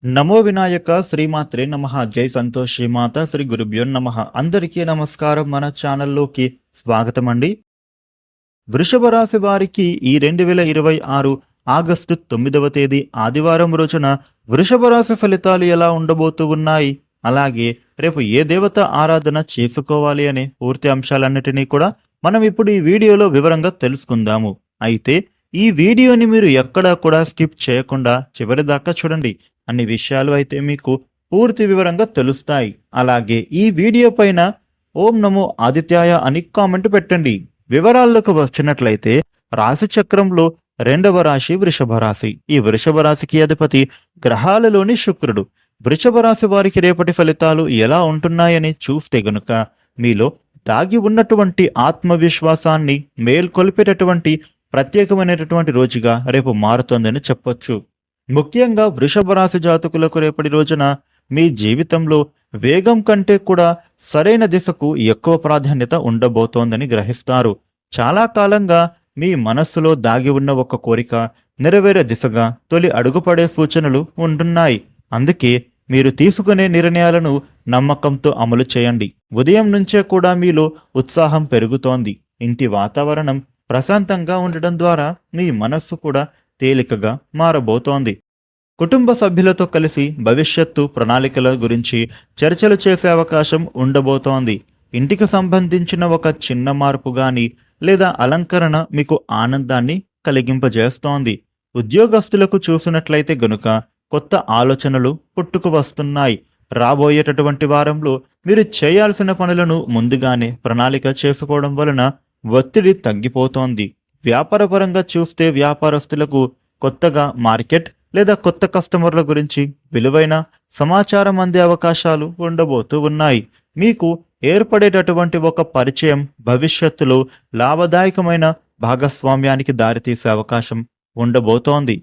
నమో వినాయక శ్రీమాత్రే నమః. జై సంతోష్ శ్రీమాత శ్రీ గురుభ్యో నమః. అందరికీ నమస్కారం. మన ఛానల్లోకి స్వాగతం అండి. వృషభ రాశి వారికి ఈ 2026 ఆగస్టు 9వ తేదీ ఆదివారం రోజున వృషభ రాశి ఫలితాలు ఎలా ఉండబోతూ ఉన్నాయి, అలాగే రేపు ఏ దేవత ఆరాధన చేసుకోవాలి అనే పూర్తి అంశాలన్నిటినీ కూడా మనం ఇప్పుడు ఈ వీడియోలో వివరంగా తెలుసుకుందాము. అయితే ఈ వీడియోని మీరు ఎక్కడా కూడా స్కిప్ చేయకుండా చివరి దాకా చూడండి. అన్ని విషయాలు అయితే మీకు పూర్తి వివరంగా తెలుస్తాయి. అలాగే ఈ వీడియో పైన ఓం నమో ఆదిత్యాయ అని కామెంట్ పెట్టండి. వివరాల్లోకి వచ్చినట్లయితే రాశి చక్రంలో 2వ రాశి వృషభ రాశి. ఈ వృషభ రాశికి అధిపతి గ్రహాలలోని శుక్రుడు. వృషభ రాశి వారికి రేపటి ఫలితాలు ఎలా ఉంటున్నాయని చూస్తే గనుక మీలో దాగి ఉన్నటువంటి ఆత్మవిశ్వాసాన్ని మేల్కొల్పేటటువంటి ప్రత్యేకమైనటువంటి రోజుగా రేపు మారుతోందని చెప్పొచ్చు. ముఖ్యంగా వృషభ రాశి జాతకులకు రేపటి రోజున మీ జీవితంలో వేగం కంటే కూడా సరైన దిశకు ఎక్కువ ప్రాధాన్యత ఉండబోతోందని గ్రహిస్తారు. చాలా కాలంగా మీ మనస్సులో దాగి ఉన్న ఒక కోరిక నెరవేరే దిశగా తొలి అడుగుపడే సూచనలు ఉంటున్నాయి. అందుకే మీరు తీసుకునే నిర్ణయాలను నమ్మకంతో అమలు చేయండి. ఉదయం నుంచే కూడా మీలో ఉత్సాహం పెరుగుతోంది. ఇంటి వాతావరణం ప్రశాంతంగా ఉండడం ద్వారా మీ మనస్సు కూడా తేలికగా మారబోతోంది. కుటుంబ సభ్యులతో కలిసి భవిష్యత్తు ప్రణాళికల గురించి చర్చలు చేసే అవకాశం ఉండబోతోంది. ఇంటికి సంబంధించిన ఒక చిన్న మార్పు గాని లేదా అలంకరణ మీకు ఆనందాన్ని కలిగింపజేస్తోంది. ఉద్యోగస్తులకు చూసినట్లయితే గనుక కొత్త ఆలోచనలు పుట్టుకు వస్తున్నాయి. రాబోయేటటువంటి వారంలో మీరు చేయాల్సిన పనులను ముందుగానే ప్రణాళిక చేసుకోవడం వలన ఒత్తిడి తగ్గిపోతోంది. వ్యాపారపరంగా చూస్తే వ్యాపారస్తులకు కొత్తగా మార్కెట్ లేదా కొత్త కస్టమర్ల గురించి విలువైన సమాచారం అందే అవకాశాలు ఉండబోతూ ఉన్నాయి. మీకు ఏర్పడేటటువంటి ఒక పరిచయం భవిష్యత్తులో లాభదాయకమైన భాగస్వామ్యానికి దారితీసే అవకాశం ఉండబోతోంది.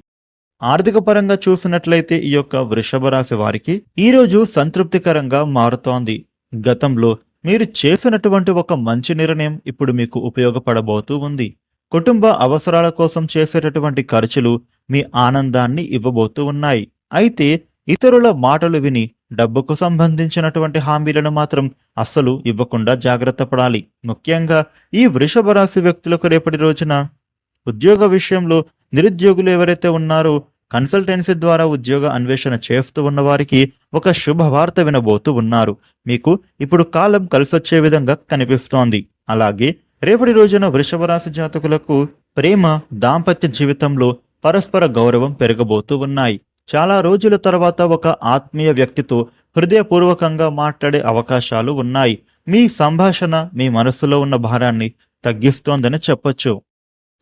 ఆర్థిక పరంగా చూసినట్లయితే ఈ యొక్క వృషభ రాశి వారికి ఈరోజు సంతృప్తికరంగా మారుతోంది. గతంలో మీరు చేసినటువంటి ఒక మంచి నిర్ణయం ఇప్పుడు మీకు ఉపయోగపడబోతూ ఉంది. కుటుంబ అవసరాల కోసం చేసేటటువంటి ఖర్చులు మీ ఆనందాన్ని ఇవ్వబోతూ ఉన్నాయి. అయితే ఇతరుల మాటలు విని డబ్బుకు సంబంధించినటువంటి హామీలను మాత్రం అస్సలు ఇవ్వకుండా జాగ్రత్త పడాలి. ముఖ్యంగా ఈ వృషభ రాశి వ్యక్తులకు రేపటి రోజున ఉద్యోగ విషయంలో నిరుద్యోగులు ఎవరైతే ఉన్నారో కన్సల్టెన్సీ ద్వారా ఉద్యోగ అన్వేషణ చేస్తూ ఉన్న వారికి ఒక శుభవార్త వినబోతూ ఉన్నారు. మీకు ఇప్పుడు కాలం కలిసొచ్చే విధంగా కనిపిస్తోంది. అలాగే రేపటి రోజున వృషభ రాశి జాతకులకు ప్రేమ, దాంపత్య జీవితంలో పరస్పర గౌరవం పెరగబోతూ ఉన్నాయి. చాలా రోజుల తర్వాత ఒక ఆత్మీయ వ్యక్తితో హృదయపూర్వకంగా మాట్లాడే అవకాశాలు ఉన్నాయి. మీ సంభాషణ మీ మనస్సులో ఉన్న భారాన్ని తగ్గిస్తోందని చెప్పొచ్చు.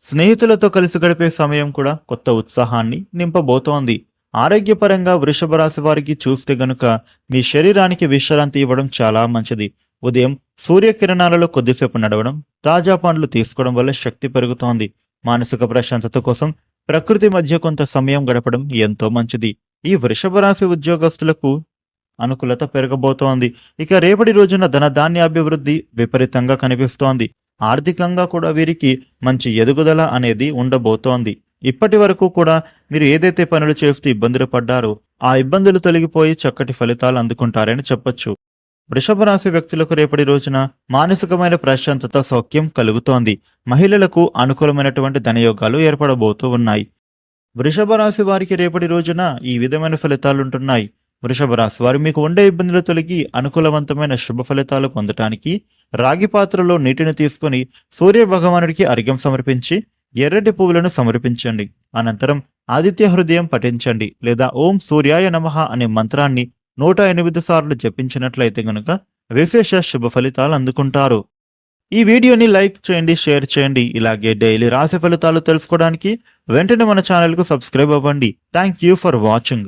స్నేహితులతో కలిసి గడిపే సమయం కూడా కొత్త ఉత్సాహాన్ని నింపబోతోంది. ఆరోగ్యపరంగా వృషభ రాశి వారికి చూస్తే గనుక మీ శరీరానికి విశ్రాంతి ఇవ్వడం చాలా మంచిది. ఉదయం సూర్యకిరణాలలో కొద్దిసేపు నడవడం, తాజా పండ్లు తీసుకోవడం వల్ల శక్తి పెరుగుతోంది. మానసిక ప్రశాంతత కోసం ప్రకృతి మధ్య కొంత సమయం గడపడం ఎంతో మంచిది. ఈ వృషభ రాశి ఉద్యోగస్తులకు అనుకూలత పెరగబోతోంది. ఇక రేపటి రోజున ధనధాన్యాభివృద్ధి విపరీతంగా కనిపిస్తోంది. ఆర్థికంగా కూడా వీరికి మంచి ఎదుగుదల అనేది ఉండబోతోంది. ఇప్పటి వరకు కూడా మీరు ఏదైతే పనులు చేస్తూ ఇబ్బందులు పడ్డారో ఆ ఇబ్బందులు తొలగిపోయి చక్కటి ఫలితాలు అందుకుంటారని చెప్పొచ్చు. వృషభ రాశి వ్యక్తులకు రేపటి రోజున మానసికమైన ప్రశాంతత, సౌఖ్యం కలుగుతోంది. మహిళలకు అనుకూలమైనటువంటి ధనయోగాలు ఏర్పడబోతూ ఉన్నాయి. వృషభ రాశి వారికి రేపటి రోజున ఈ విధమైన ఫలితాలుంటున్నాయి. వృషభ రాశి వారు మీకు ఉండే ఇబ్బందులు తొలగి అనుకూలవంతమైన శుభ ఫలితాలు పొందటానికి రాగి పాత్రలో నీటిని తీసుకుని సూర్య భగవానుడికి అర్ఘ్యం సమర్పించి ఎర్రటి పువ్వులను సమర్పించండి. అనంతరం ఆదిత్య హృదయం పఠించండి లేదా ఓం సూర్యాయ నమః అనే మంత్రాన్ని 108 సార్లు జపించినట్లయితే గనుక విశేష శుభ ఫలితాలు అందుకుంటారు. ఈ వీడియోని లైక్ చేయండి, షేర్ చేయండి. ఇలాగే డైలీ రాశి ఫలితాలు తెలుసుకోవడానికి వెంటనే మన ఛానల్కు సబ్స్క్రైబ్ అవ్వండి. Thank you for watching.